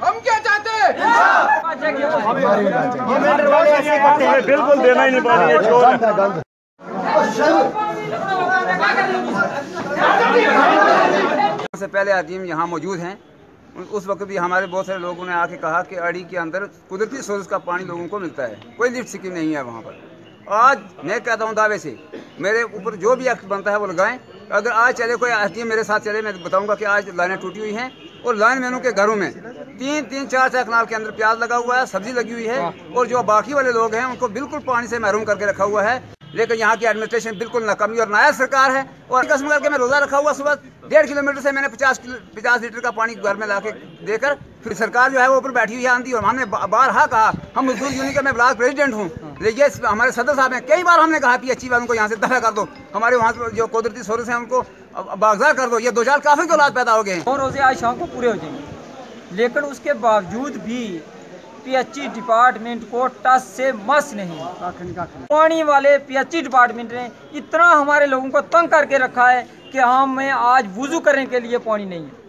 हम क्या चाहते हैं? बिल्कुल देना ही नहीं पानी है। से पहले आदमी यहाँ मौजूद हैं, उस वक्त भी हमारे बहुत सारे लोगों ने आके कहा कि अड़ी के अंदर कुदरती सोर्स का पानी लोगों को मिलता है, कोई लिफ्ट स्कीम नहीं है वहाँ पर। आज मैं कहता हूँ दावे से, मेरे ऊपर जो भी एक्ट बनता है वो लगाएं। अगर आज चले कोई एसडीएम मेरे साथ चले, मैं बताऊंगा कि आज लाइनें टूटी हुई हैं और लाइन मैनों के घरों में 3-4 कनाल के अंदर प्याज लगा हुआ है, सब्जी लगी हुई है, और जो बाकी वाले लोग हैं उनको बिल्कुल पानी से महरूम करके रखा हुआ है। लेकिन यहाँ की एडमिनिस्ट्रेशन बिल्कुल नाकामी और नायाब सरकार है। और कसम करके मैं रोजा रखा हुआ, सुबह 1.5 किलोमीटर से मैंने 50 लीटर का पानी घर में लाके देकर, फिर सरकार जो है वो ऊपर बैठी हुई है आंधी। और हमने बारहा कहा, हम मजदूर यूनियन का मैं ब्लॉक प्रेसिडेंट हूँ, लेकिन हमारे सदर साहब हैं, कई बार हमने कहा पीएचई वालों को यहाँ से दफा कर दो, हमारे वहाँ जो कुदरती सोर्स हैं उनको बागजार कर दो, ये 2 काफी औलाद पैदा हो गए। 2 रोजे आज शाम को पूरे हो जाएंगे, लेकिन उसके बावजूद भी पीएचई डिपार्टमेंट को टस से मस नहीं। पानी वाले पीएचई डिपार्टमेंट ने इतना हमारे लोगों को तंग करके रखा है कि हमें आज वुजू करने के लिए पानी नहीं है।